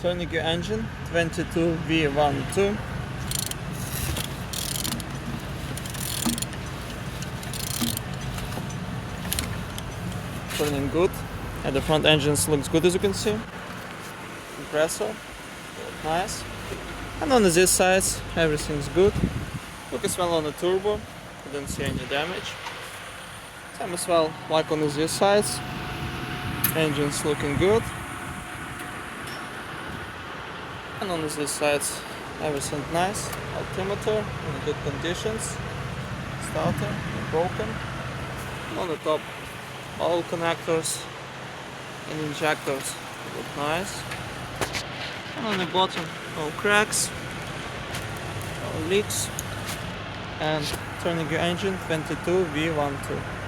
turning your engine 22V12. Turning good, and the front engine looks good, as you can see. Compressor, nice. And on this side, everything's good. Look as well on the turbo, I don't see any damage. Same as well like on this side, engine's looking good. And on this side, everything nice. Altimeter in good conditions. Starter broken. And on the top, all connectors and injectors look nice. And on the bottom, no cracks, no leaks. And turning your engine 22V12.